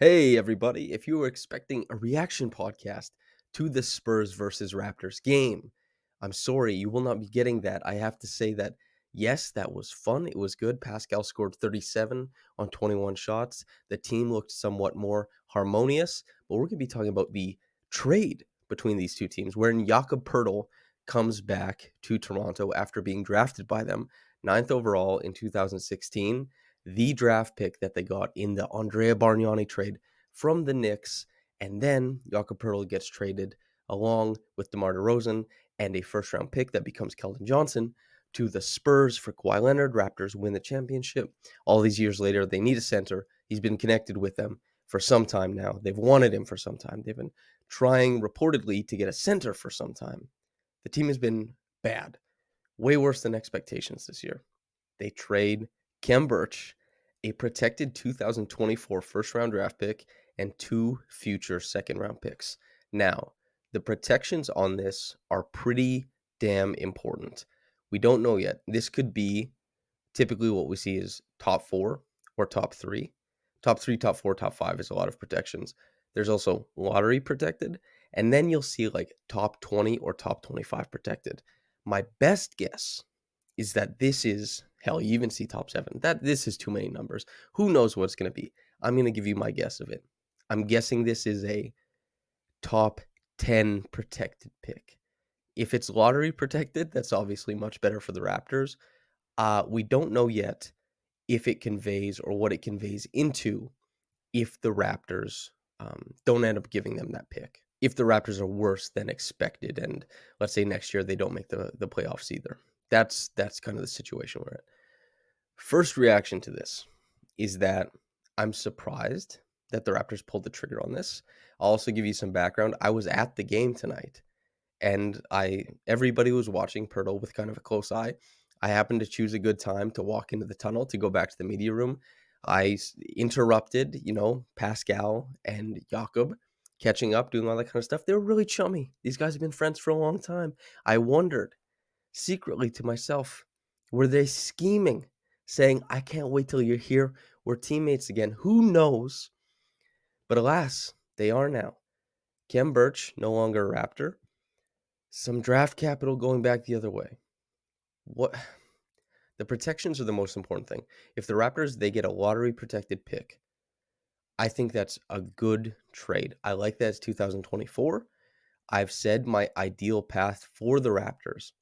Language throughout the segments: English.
Hey, everybody. If you were expecting a reaction podcast to the Spurs versus Raptors game, I'm sorry, you will not be getting that. I have to say that, yes, that was fun. It was good. Pascal scored 37 on 21 shots. The team looked somewhat more harmonious, but we're going to be talking about the trade between these two teams, wherein Jakob Poeltl comes back to Toronto after being drafted by them, ninth overall in 2016, the draft pick that they got in the Andrea Bargnani trade from the Knicks. And then Jakob Poeltl gets traded along with DeMar DeRozan and a first-round pick that becomes Keldon Johnson to the Spurs for Kawhi Leonard. Raptors win the championship. All these years later, they need a center. He's been connected with them for some time now. They've wanted him for some time. They've been trying reportedly to get a center for some time. The team has been bad, way worse than expectations this year. They trade Khem Birch, a protected 2024 first-round draft pick, and 2 future second-round picks. Now, the protections on this are pretty damn important. We don't know yet. This could be typically what we see is top 4 or top 3. Top 3, top 4, top 5 is a lot of protections. There's also lottery protected, and then you'll see like top 20 or top 25 protected. My best guess is that this is hell. You even see top 7. This is too many numbers. Who knows what it's going to be? I'm going to give you my guess of it. I'm guessing this is a top 10 protected pick. If it's lottery protected, that's obviously much better for the Raptors. We don't know yet if it conveys or what it conveys into if the Raptors don't end up giving them that pick. If the Raptors are worse than expected, and let's say next year they don't make the playoffs either. That's kind of the situation we're at. First reaction to this is that I'm surprised that the Raptors pulled the trigger on this. I'll also give you some background. I was at the game tonight, and everybody was watching Poeltl with kind of a close eye. I happened to choose a good time to walk into the tunnel to go back to the media room. I interrupted, Pascal and Jakob catching up, doing all that kind of stuff. They were really chummy. These guys have been friends for a long time. I wondered secretly to myself, were they scheming, saying, I can't wait till you're here. We're teammates again. Who knows? But alas, they are now. Khem Birch, no longer a Raptor. Some draft capital going back the other way. What? The protections are the most important thing. If the Raptors, they get a lottery protected pick, I think that's a good trade. I like that it's 2024. I've said my ideal path for the Raptors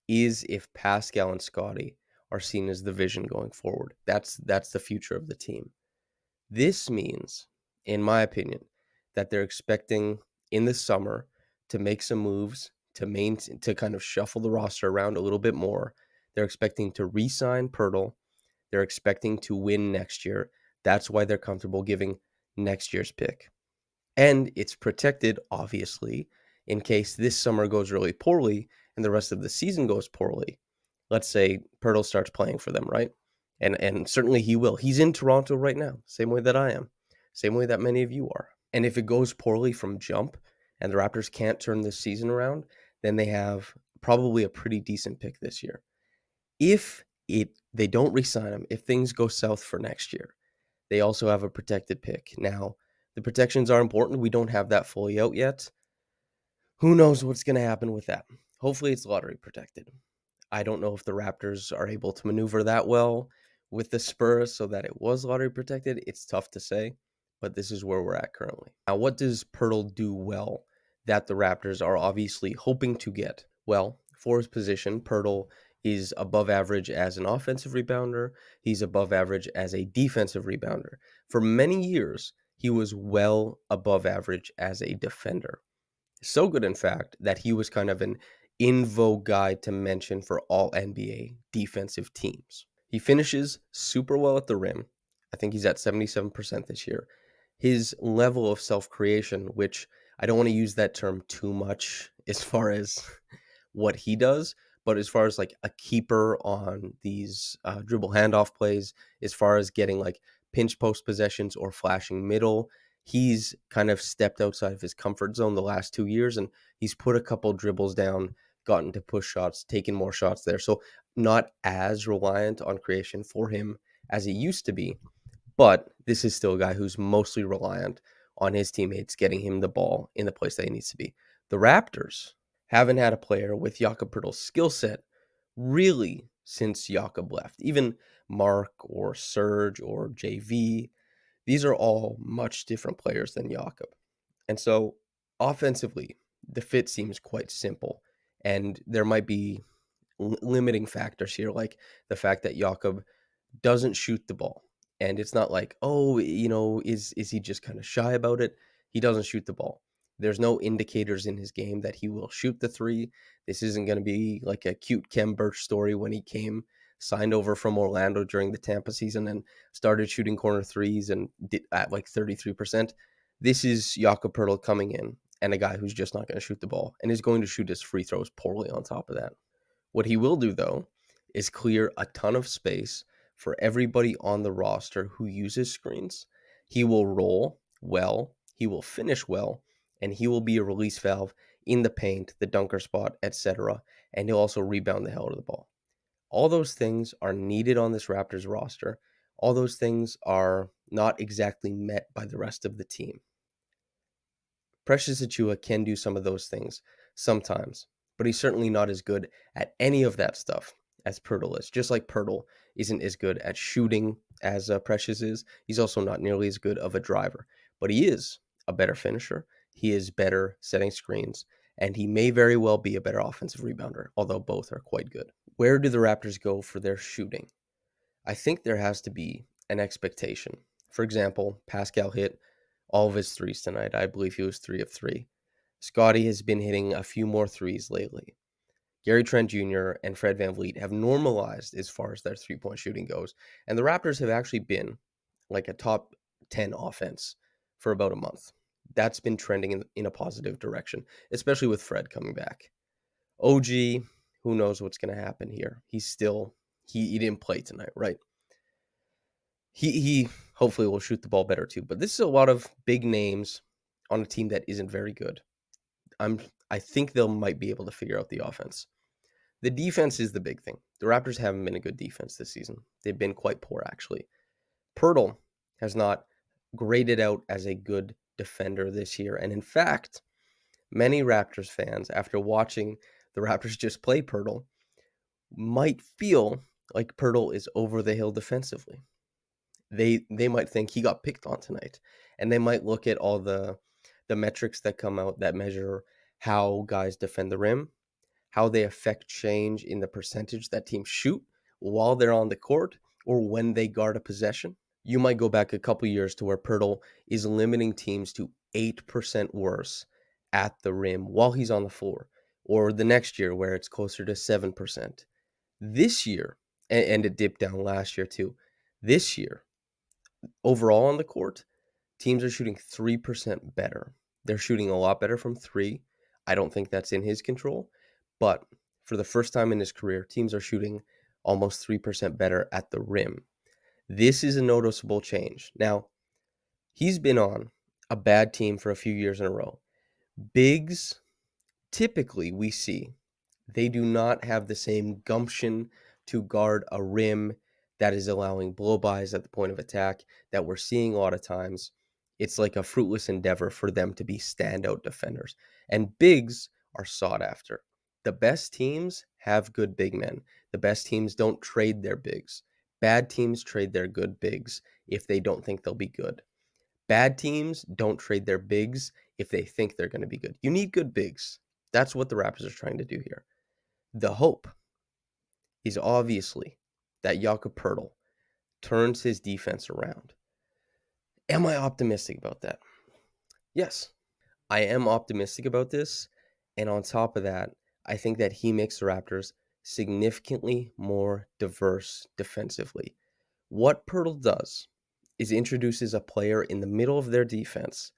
is if Pascal and Scotty are seen as the vision going forward. That's the future of the team. This means, in my opinion, that they're expecting in the summer to make some moves to kind of shuffle the roster around a little bit more. They're expecting to re-sign Poeltl. They're expecting to win next year. That's why they're comfortable giving next year's pick. And it's protected, obviously, in case this summer goes really poorly and the rest of the season goes poorly. Let's say Poeltl starts playing for them, right? And certainly he will. He's in Toronto right now, same way that I am, same way that many of you are. And if it goes poorly from jump and the Raptors can't turn this season around, then they have probably a pretty decent pick this year. If they don't re-sign him, if things go south for next year, they also have a protected pick. Now, the protections are important. We don't have that fully out yet. Who knows what's going to happen with that? Hopefully it's lottery protected. I don't know if the Raptors are able to maneuver that well with the Spurs so that it was lottery protected. It's tough to say, but this is where we're at currently. Now, what does Poeltl do well that the Raptors are obviously hoping to get? Well, for his position, Poeltl is above average as an offensive rebounder. He's above average as a defensive rebounder. For many years, he was well above average as a defender. So good, in fact, that he was kind of an in vogue guy to mention for all NBA defensive teams. He finishes super well at the rim. I think he's at 77% this year. His level of self-creation, which I don't want to use that term too much as far as what he does, but as far as like a keeper on these dribble handoff plays, as far as getting like pinch post possessions or flashing middle, he's kind of stepped outside of his comfort zone the last 2 years, and he's put a couple dribbles down, gotten to push shots, taken more shots there. So not as reliant on creation for him as it used to be, but this is still a guy who's mostly reliant on his teammates getting him the ball in the place that he needs to be. The Raptors haven't had a player with Jakob Poeltl's skill set really since Jakob left. Even Mark or Serge or JV, these are all much different players than Jakob. And so offensively, the fit seems quite simple. And there might be limiting factors here, like the fact that Jakob doesn't shoot the ball. And it's not like, oh, is he just kind of shy about it? He doesn't shoot the ball. There's no indicators in his game that he will shoot the three. This isn't going to be like a cute Kem Birch story when he signed over from Orlando during the Tampa season and started shooting corner threes and did at like 33%. This is Jakob Poeltl coming in and a guy who's just not going to shoot the ball and is going to shoot his free throws poorly on top of that. What he will do, though, is clear a ton of space for everybody on the roster who uses screens. He will roll well, he will finish well, and he will be a release valve in the paint, the dunker spot, etc. And he'll also rebound the hell out of the ball. All those things are needed on this Raptors roster. All those things are not exactly met by the rest of the team. Precious Achiuwa can do some of those things sometimes, but he's certainly not as good at any of that stuff as Poeltl is. Just like Poeltl isn't as good at shooting as Precious is, he's also not nearly as good of a driver. But he is a better finisher. He is better setting screens, and he may very well be a better offensive rebounder, although both are quite good. Where do the Raptors go for their shooting? I think there has to be an expectation. For example, Pascal hit all of his threes tonight. I believe he was 3 of 3. Scotty has been hitting a few more threes lately. Gary Trent Jr. and Fred VanVleet have normalized as far as their three-point shooting goes. And the Raptors have actually been like a top 10 offense for about a month. That's been trending in a positive direction, especially with Fred coming back. OG, who knows what's going to happen here? He didn't play tonight, right? He hopefully will shoot the ball better too. But this is a lot of big names on a team that isn't very good. I think they might be able to figure out the offense. The defense is the big thing. The Raptors haven't been a good defense this season. They've been quite poor, actually. Poeltl has not graded out as a good defender this year. And in fact, many Raptors fans, after watching the Raptors just play Poeltl, might feel like Poeltl is over the hill defensively. They might think he got picked on tonight, and they might look at all the metrics that come out that measure how guys defend the rim, how they affect change in the percentage that teams shoot while they're on the court or when they guard a possession. You might go back a couple years to where Poeltl is limiting teams to 8% worse at the rim while he's on the floor, or the next year where it's closer to 7%. This year, and it dipped down last year too, this year, overall on the court, teams are shooting 3% better. They're shooting a lot better from three. I don't think that's in his control, but for the first time in his career, teams are shooting almost 3% better at the rim. This is a noticeable change. Now, he's been on a bad team for a few years in a row. Bigs, typically we see, they do not have the same gumption to guard a rim that is allowing blow-bys at the point of attack that we're seeing a lot of times. It's like a fruitless endeavor for them to be standout defenders. And bigs are sought after. The best teams have good big men. The best teams don't trade their bigs. Bad teams trade their good bigs if they don't think they'll be good. Bad teams don't trade their bigs if they think they're going to be good. You need good bigs. That's what the Raptors are trying to do here. The hope is obviously that Jakob Poeltl turns his defense around. Am I optimistic about that? Yes, I am optimistic about this. And on top of that, I think that he makes the Raptors significantly more diverse defensively. What Poeltl does is introduces a player in the middle of their defense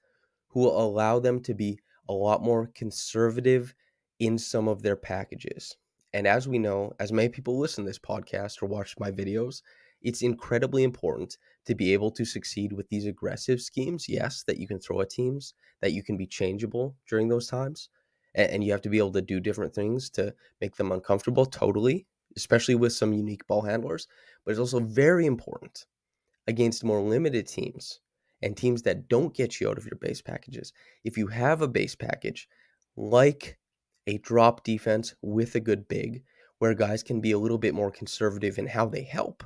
who will allow them to be a lot more conservative in some of their packages. And as we know, as many people listen to this podcast or watch my videos, it's incredibly important to be able to succeed with these aggressive schemes. Yes, that you can throw at teams, that you can be changeable during those times. And you have to be able to do different things to make them uncomfortable, totally, especially with some unique ball handlers. But it's also very important, against more limited teams and teams that don't get you out of your base packages. If you have a base package like a drop defense with a good big, where guys can be a little bit more conservative in how they help,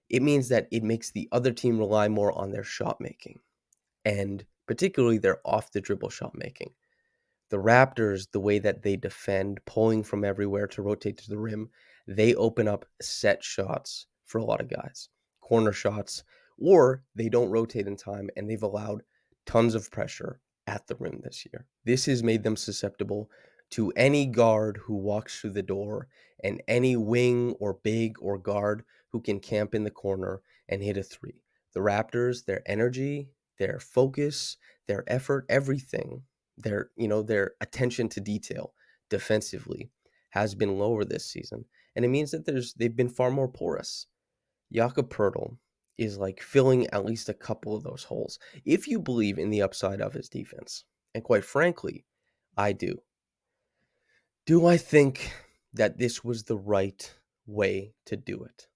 it means that it makes the other team rely more on their shot making and particularly their off the dribble shot making. The Raptors, the way that they defend, pulling from everywhere to rotate to the rim, they open up set shots for a lot of guys, corner shots, or they don't rotate in time and they've allowed tons of pressure at the rim this year. This has made them susceptible to any guard who walks through the door and any wing or big or guard who can camp in the corner and hit a three. The Raptors, their energy, their focus, their effort, everything, their attention to detail defensively has been lower this season, and it means that they've been far more porous. Jakob Poeltl is like filling at least a couple of those holes if you believe in the upside of his defense, and quite frankly, I do. Do I think that this was the right way to do it?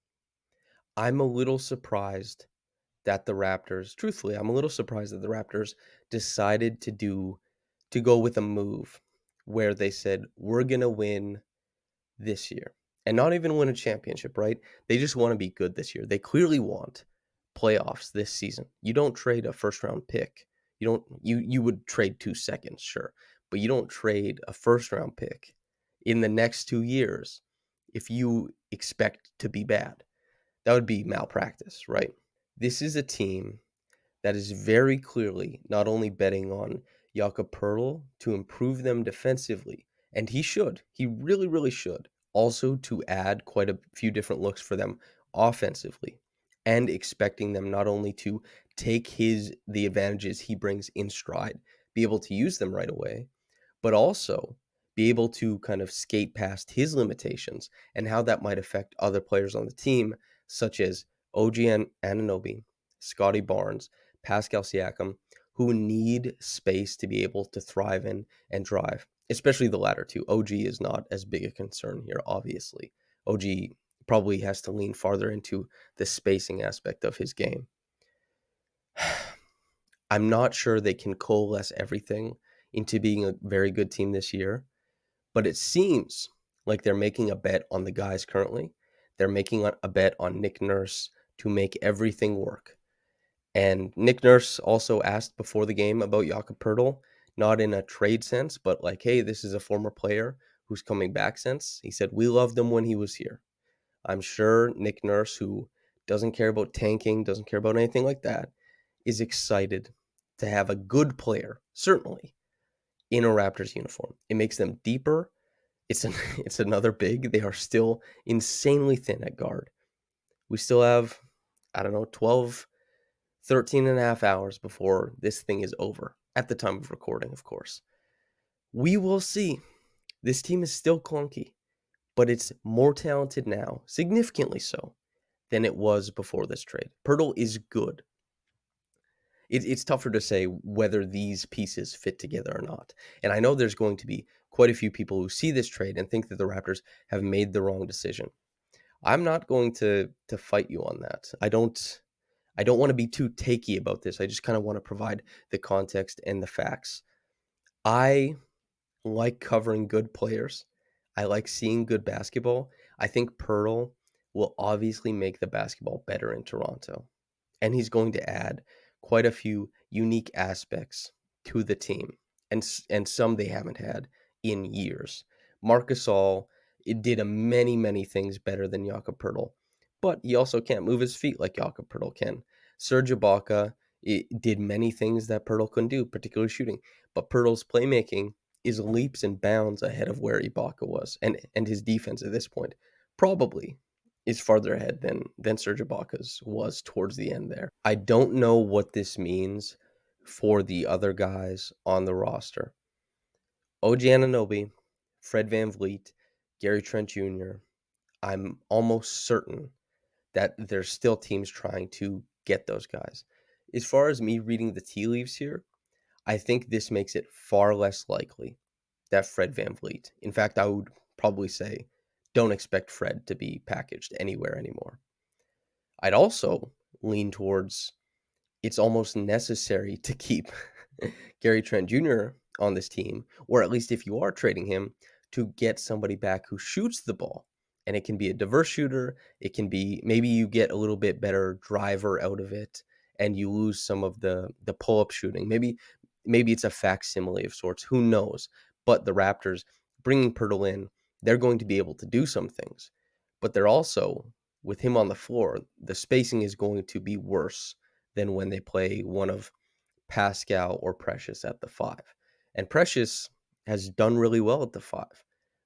I'm a little surprised that the Raptors, truthfully, I'm a little surprised that the Raptors decided to go with a move where they said, we're going to win this year and not even win a championship, right? They just want to be good this year. They clearly want playoffs this season. You don't trade a first round pick. You would trade 2 seconds, sure, but you don't trade a first round pick in the next 2 years if you expect to be bad. That would be malpractice, right? This is a team that is very clearly not only betting on Jakob Poeltl to improve them defensively, and he should, he really, really should, also to add quite a few different looks for them offensively, and expecting them not only to take the advantages he brings in stride, be able to use them right away, but also be able to kind of skate past his limitations and how that might affect other players on the team, such as OG Anunoby, Scotty Barnes, Pascal Siakam, who need space to be able to thrive in and drive, especially the latter two. OG is not as big a concern here, obviously. OG probably has to lean farther into the spacing aspect of his game. I'm not sure they can coalesce everything into being a very good team this year, but it seems like they're making a bet on the guys currently. They're making a bet on Nick Nurse to make everything work. And Nick Nurse also asked before the game about Jakob Poeltl, not in a trade sense, but like, hey, this is a former player who's coming back sense. He said, we loved him when he was here. I'm sure Nick Nurse, who doesn't care about tanking, doesn't care about anything like that, is excited to have a good player, certainly, in a Raptors uniform. It makes them deeper. It's another big. They are still insanely thin at guard. We still have, I don't know, 12, 13 and a half hours before this thing is over. At the time of recording, of course. We will see. This team is still clunky, but it's more talented now, significantly so, than it was before this trade. Poeltl is good. It's tougher to say whether these pieces fit together or not. And I know there's going to be quite a few people who see this trade and think that the Raptors have made the wrong decision. I'm not going to fight you on that. I don't want to be too takey about this. I just kind of want to provide the context and the facts. I like covering good players. I like seeing good basketball. I think Poeltl will obviously make the basketball better in Toronto. And he's going to add quite a few unique aspects to the team, and some they haven't had in years. Marcus All, it did many things better than Jakob Poeltl, but he also can't move his feet like Jakob Poeltl can. Serge Ibaka, it did many things that Poeltl couldn't do, particularly shooting, but Poeltl's playmaking is leaps and bounds ahead of where Ibaka was, and his defense at this point probably is farther ahead than Serge Ibaka's was towards the end there. I don't know what this means for the other guys on the roster. OG Anunoby, Fred VanVleet, Gary Trent Jr., I'm almost certain that there's still teams trying to get those guys. As far as me reading the tea leaves here, I think this makes it far less likely that Fred VanVleet. In fact, I would probably say don't expect Fred to be packaged anywhere anymore. I'd also lean towards it's almost necessary to keep Gary Trent Jr. on this team, or at least if you are trading him, to get somebody back who shoots the ball. And it can be a diverse shooter. It can be maybe you get a little bit better driver out of it, and you lose some of the pull up shooting. Maybe it's a facsimile of sorts. Who knows? But the Raptors bringing Poeltl in, they're going to be able to do some things, but they're also with him on the floor. The spacing is going to be worse than when they play one of Pascal or Precious at the five. And Precious has done really well at the five.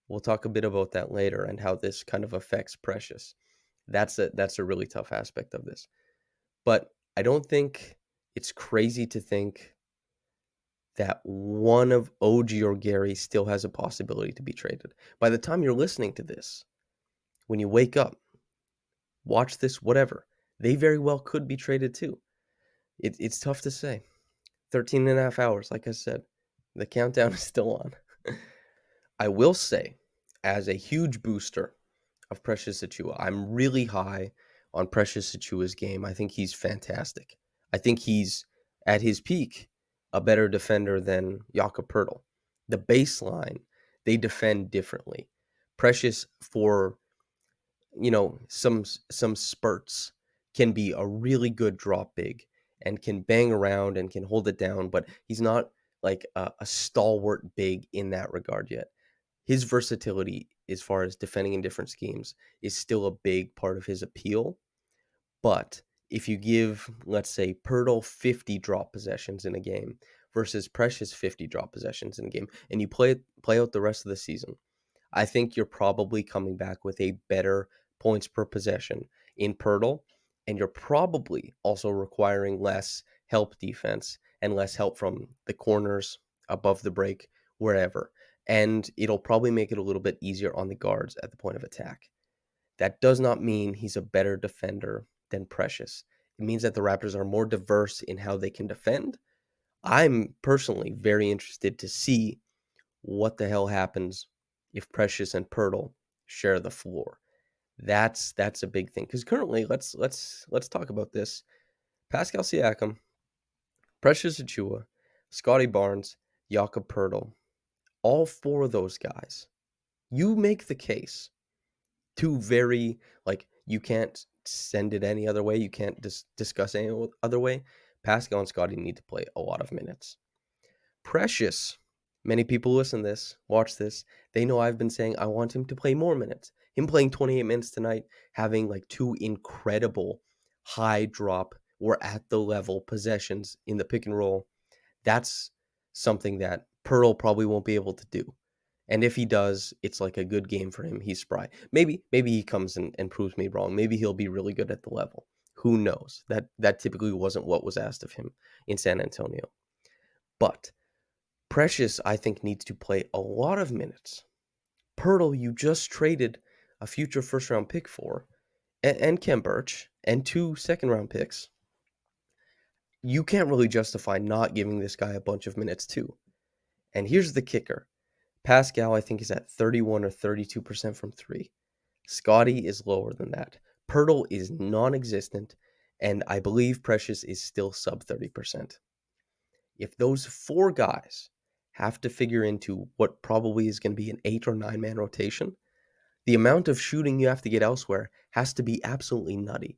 We'll talk a bit about that later and how this kind of affects Precious. That's a really tough aspect of this. But I don't think it's crazy to think that one of OG or Gary still has a possibility to be traded. By the time you're listening to this, when you wake up, watch this, whatever, they very well could be traded too. It's tough to say. 13 and a half hours, like I said. The countdown is still on. I will say, as a huge booster of Precious Achiuwa, I'm really high on Precious Achiuwa's game. I think he's fantastic. I think he's, at his peak, a better defender than Jakob Poeltl. The baseline, they defend differently. Precious, for some spurts, can be a really good drop big and can bang around and can hold it down, but he's not like a stalwart big in that regard yet. His versatility as far as defending in different schemes is still a big part of his appeal. But if you give, let's say, Poeltl 50 drop possessions in a game versus Precious 50 drop possessions in a game, and you play out the rest of the season, I think you're probably coming back with a better points per possession in Poeltl, and you're probably also requiring less help defense and less help from the corners, above the break, wherever. And it'll probably make it a little bit easier on the guards at the point of attack. That does not mean he's a better defender than Precious. It means that the Raptors are more diverse in how they can defend. I'm personally very interested to see what the hell happens if Precious and Poeltl share the floor. That's a big thing, because currently, let's talk about this. Pascal Siakam, Precious Achiuwa, Scotty Barnes, Jakob Poeltl, all four of those guys. You make the case. Two very, like, you can't send it any other way. You can't discuss any other way. Pascal and Scotty need to play a lot of minutes. Precious, many people listen to this, watch this. They know I've been saying I want him to play more minutes. Him playing 28 minutes tonight, having like two incredible high drop or at the level possessions in the pick and roll, that's something that Pearl probably won't be able to do. And if he does, it's like a good game for him. He's spry. Maybe he comes and proves me wrong. Maybe he'll be really good at the level. Who knows? That typically wasn't what was asked of him in San Antonio. But Precious, I think, needs to play a lot of minutes. Poeltl, you just traded a future first-round pick for, and Kem Birch, and 2 second-round picks. You can't really justify not giving this guy a bunch of minutes too. And here's the kicker. Pascal, I think, is at 31 or 32% from three. Scotty is lower than that. Poeltl is non-existent, and I believe Precious is still sub 30%. If those four guys have to figure into what probably is going to be an 8 or 9 man rotation, the amount of shooting you have to get elsewhere has to be absolutely nutty.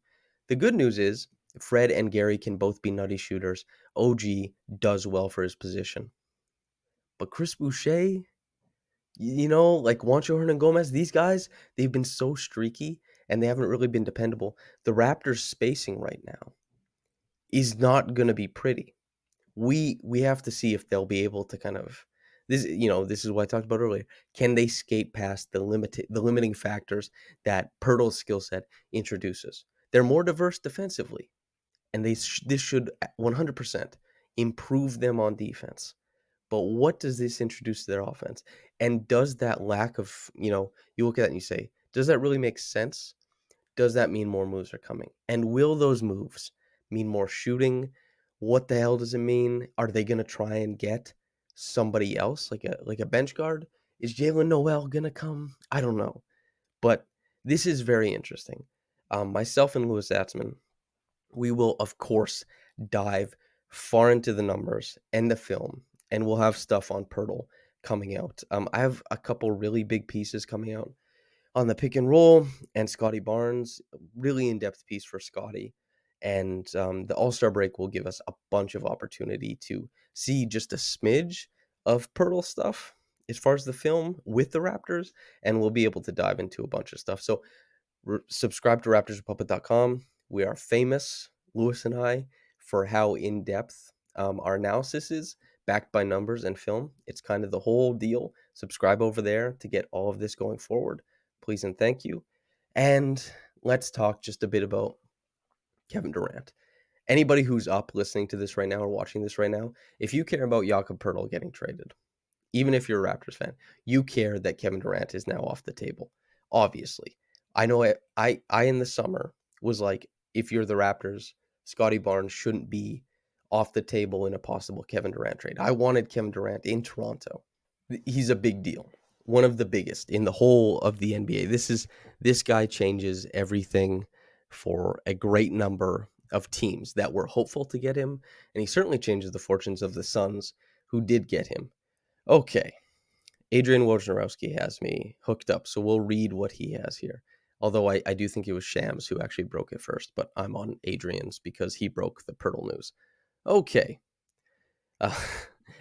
The good news is Fred and Gary can both be nutty shooters. OG does well for his position. But Chris Boucher, like Juancho Hernan-Gomez, these guys, they've been so streaky and they haven't really been dependable. The Raptors' spacing right now is not going to be pretty. We have to see if they'll be able to kind of this is what I talked about earlier. Can they skate past the limiting factors that Pirtle's skill set introduces? They're more diverse defensively, and this should 100% improve them on defense. But what does this introduce to their offense? And does that lack of, you look at that and you say, does that really make sense? Does that mean more moves are coming? And will those moves mean more shooting? What the hell does it mean? Are they going to try and get somebody else, like a bench guard? Is Jalen Noel going to come? I don't know. But this is very interesting. Myself and Louis Zatzman, we will, of course, dive far into the numbers and the film, and we'll have stuff on Pirtle coming out. I have a couple really big pieces coming out on the pick and roll and Scotty Barnes, really in-depth piece for Scotty. And the All-Star break will give us a bunch of opportunity to see just a smidge of Pirtle stuff as far as the film with the Raptors, and we'll be able to dive into a bunch of stuff. So subscribe to raptorsrepublic.com. We are famous, Lewis and I, for how in-depth our analysis is, backed by numbers and film. It's kind of the whole deal. Subscribe over there to get all of this going forward. Please and thank you. And let's talk just a bit about Kevin Durant. Anybody who's up listening to this right now or watching this right now, if you care about Jakob Poeltl getting traded, even if you're a Raptors fan, you care that Kevin Durant is now off the table. Obviously, I know I in the summer was like, if you're the Raptors, Scotty Barnes shouldn't be off the table in a possible Kevin Durant trade. I wanted Kevin Durant in Toronto. He's a big deal, one of the biggest in the whole of the NBA. This guy changes everything for a great number of teams that were hopeful to get him, and he certainly changes the fortunes of the Suns who did get him. Okay, Adrian Wojnarowski has me hooked up, so we'll read what he has here. Although I do think it was Shams who actually broke it first, but I'm on Adrian's because he broke the Pirtle news. Okay. Uh,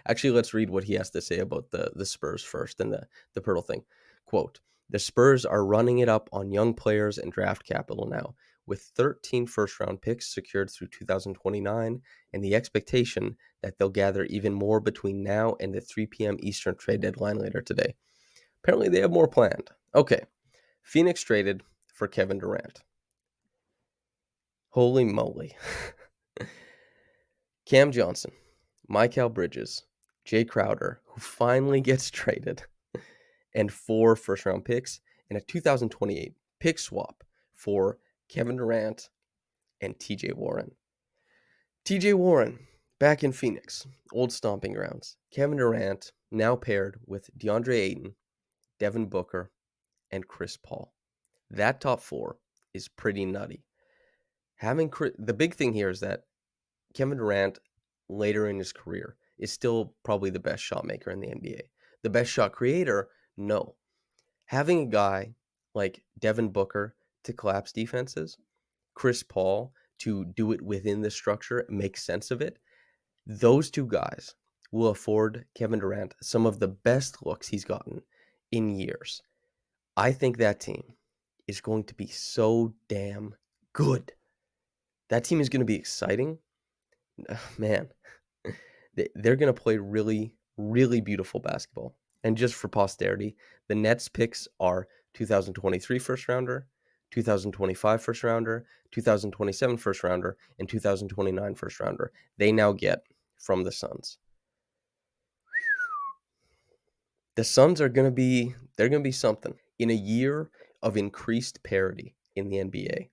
actually, let's read what he has to say about the Spurs first and the Pirtle thing. Quote, the Spurs are running it up on young players and draft capital now, with 13 first-round picks secured through 2029 and the expectation that they'll gather even more between now and the 3 p.m. Eastern trade deadline later today. Apparently, they have more planned. Okay, Phoenix traded for Kevin Durant. Holy moly. Cam Johnson, Mikal Bridges, Jay Crowder, who finally gets traded, and 4 first-round picks and a 2028 pick swap for Kevin Durant and TJ Warren. TJ Warren, back in Phoenix, old stomping grounds. Kevin Durant, now paired with DeAndre Ayton, Devin Booker, and Chris Paul. That top 4 is pretty nutty. The big thing here is that Kevin Durant, later in his career, is still probably the best shot maker in the NBA. The best shot creator, no. Having a guy like Devin Booker to collapse defenses, Chris Paul to do it within the structure, make sense of it, those two guys will afford Kevin Durant some of the best looks he's gotten in years. I think that team is going to be so damn good. That team is going to be exciting. Man, they're going to play really, really beautiful basketball. And just for posterity, the Nets picks are 2023 first rounder, 2025 first rounder, 2027 first rounder, and 2029 first rounder. They now get from the Suns. The Suns are going to be something in a year of increased parity in the NBA,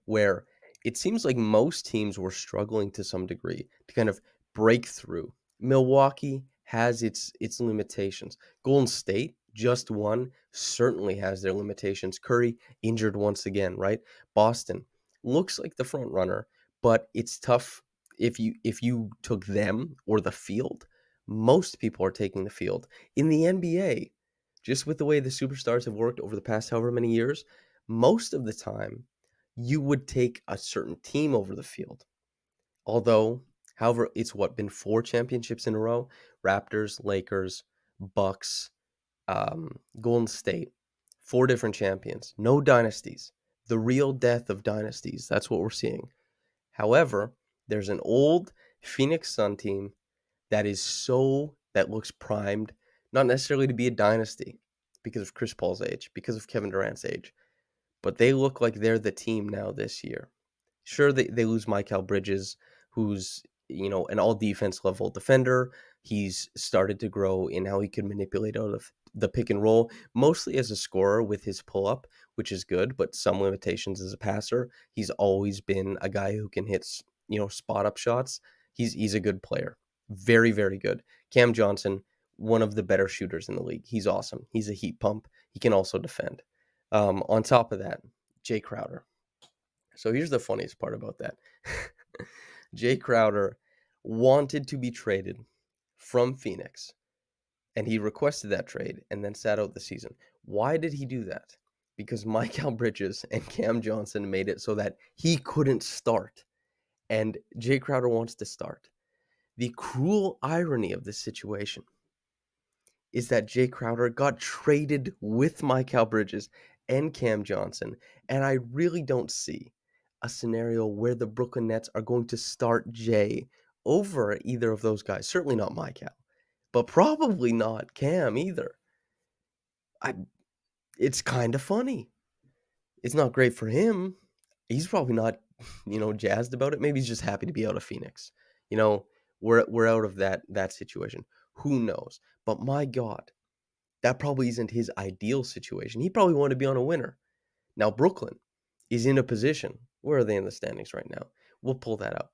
where it seems like most teams were struggling to some degree to kind of break through. Milwaukee has its limitations. Golden State, just won, certainly has their limitations. Curry injured once again, right? Boston looks like the front runner, but it's tough if you took them or the field. Most people are taking the field. In the NBA, just with the way the superstars have worked over the past however many years, most of the time you would take a certain team over the field. Although, however, it's been 4 championships in a row: Raptors, Lakers, Bucks, Golden State, 4 different champions. No dynasties. The real death of dynasties. That's what we're seeing. However, there's an old Phoenix Sun team that looks primed, not necessarily to be a dynasty because of Chris Paul's age, because of Kevin Durant's age, but they look like they're the team now this year. Sure, they lose Mikal Bridges, who's, an all defense level defender. He's started to grow in how he can manipulate out of the pick and roll, mostly as a scorer with his pull up, which is good, but some limitations as a passer. He's always been a guy who can hit, spot up shots. He's a good player. Very, very good. Cam Johnson, one of the better shooters in the league. He's awesome. He's a heat pump. He can also defend. On top of that, Jay Crowder. So here's the funniest part about that. Jay Crowder wanted to be traded from Phoenix, and he requested that trade and then sat out the season. Why did he do that? Because Mikal Bridges and Cam Johnson made it so that he couldn't start, and Jay Crowder wants to start. The cruel irony of this situation is that Jay Crowder got traded with Mikal Bridges and Cam Johnson, and I really don't see a scenario where the Brooklyn Nets are going to start Jay over either of those guys. Certainly not Mikal, but probably not Cam either. I It's kind of funny. It's not great for him. He's probably not, jazzed about it. Maybe he's just happy to be out of Phoenix. You know, we're out of that situation. Who knows? But my God, that probably isn't his ideal situation. He probably wanted to be on a winner. Now Brooklyn is in a position. Where are they in the standings right now? We'll pull that up.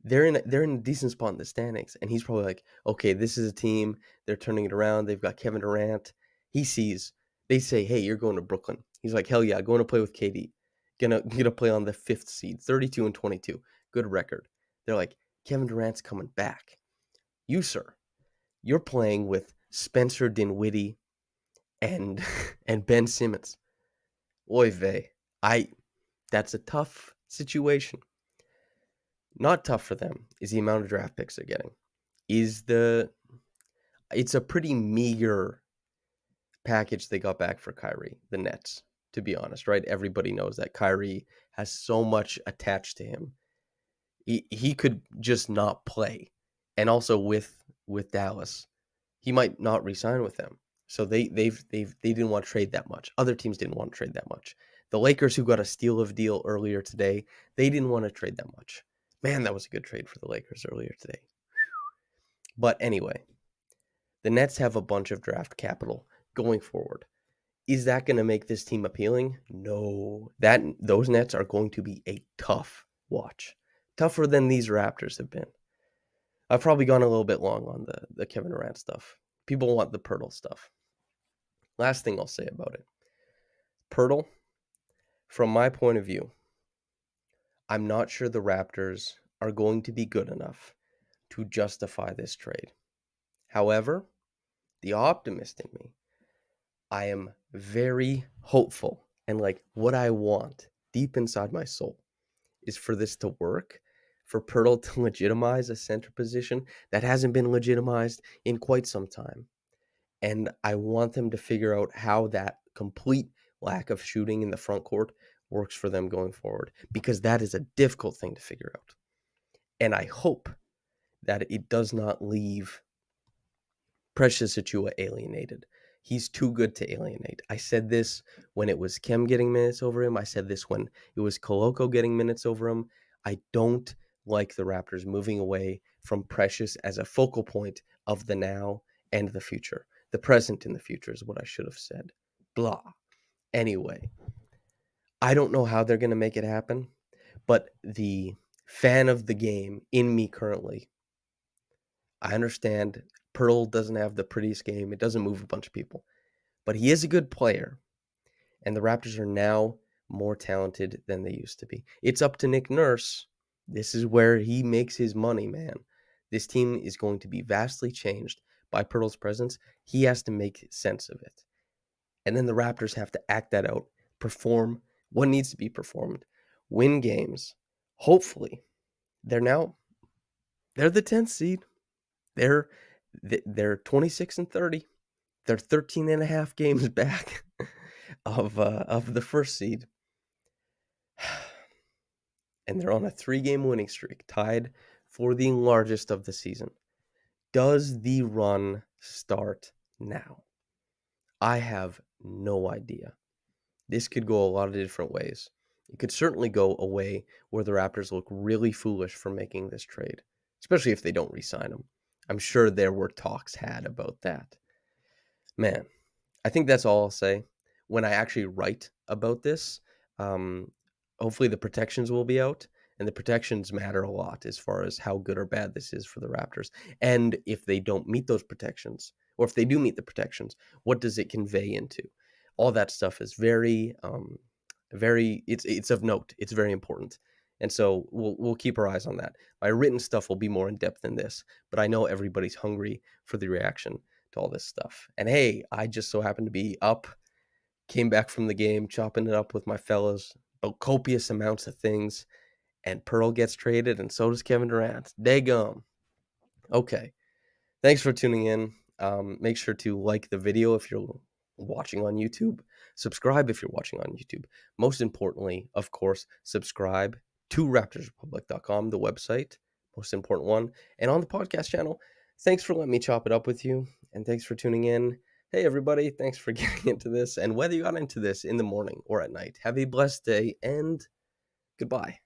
They're in a decent spot in the standings, and he's probably like, okay, this is a team. They're turning it around. They've got Kevin Durant. He sees. They say, hey, you're going to Brooklyn. He's like, hell yeah, going to play with KD. Gonna play on the 5th seed, 32-22, good record. They're like, Kevin Durant's coming back. You, sir, you're playing with Spencer Dinwiddie and and Ben Simmons. Oy vey. That's a tough situation. Not tough for them is the amount of draft picks they're getting. It's a pretty meager package they got back for Kyrie, the Nets, to be honest, right? Everybody knows that Kyrie has so much attached to him. He could just not play. And also with Dallas, he might not re-sign with them. So they didn't want to trade that much. Other teams didn't want to trade that much. The Lakers, who got a steal of deal earlier today, they didn't want to trade that much. Man, that was a good trade for the Lakers earlier today. But anyway, the Nets have a bunch of draft capital going forward. Is that going to make this team appealing? No. Those Nets are going to be a tough watch. Tougher than these Raptors have been. I've probably gone a little bit long on the Kevin Durant stuff. People want the Poeltl stuff. Last thing I'll say about it. Poeltl, from my point of view, I'm not sure the Raptors are going to be good enough to justify this trade. However, the optimist in me, I am very hopeful, and like what I want deep inside my soul is for this to work, for Poeltl to legitimize a center position that hasn't been legitimized in quite some time. And I want them to figure out how that complete lack of shooting in the front court works for them going forward, because that is a difficult thing to figure out. And I hope that it does not leave Precious Achiuwa alienated. He's too good to alienate. I said this when it was Kem getting minutes over him. I said this when it was Koloko getting minutes over him. I don't like the Raptors moving away from Precious as a focal point of the now and the future. The present and the future is what I should have said. Blah. Anyway, I don't know how they're going to make it happen, but the fan of the game in me currently, I understand Pearl doesn't have the prettiest game. It doesn't move a bunch of people, but he is a good player, and the Raptors are now more talented than they used to be. It's up to Nick Nurse. This is where he makes his money, man. This team is going to be vastly changed by Pearl's presence. He has to make sense of it. And then the Raptors have to act that out, perform what needs to be performed, win games. Hopefully, they're the 10th seed. They're 26-30. They're 13 and a half games back of the first seed. And they're on a 3-game winning streak, tied for the largest of the season. Does the run start now? I have no idea. This could go a lot of different ways. It could certainly go a way where the Raptors look really foolish for making this trade, especially if they don't re-sign him. I'm sure there were talks had about that. Man, I think that's all I'll say. When I actually write about this, um, hopefully the protections will be out, and the protections matter a lot as far as how good or bad this is for the Raptors. And if they don't meet those protections, or if they do meet the protections, what does it convey into? All that stuff is very It's of note. It's very important. And so we'll keep our eyes on that. My written stuff will be more in depth than this, but I know everybody's hungry for the reaction to all this stuff. And hey, I just so happened to be up, came back from the game, chopping it up with my fellas about copious amounts of things, and Pearl gets traded, and so does Kevin Durant. Daggum. Okay. Thanks for tuning in. Make sure to like the video if you're watching on YouTube. Subscribe if you're watching on YouTube. Most importantly, of course, subscribe to RaptorsRepublic.com, the website, most important one. And on the podcast channel, thanks for letting me chop it up with you. And thanks for tuning in. Hey, everybody, thanks for getting into this. And whether you got into this in the morning or at night, have a blessed day and goodbye.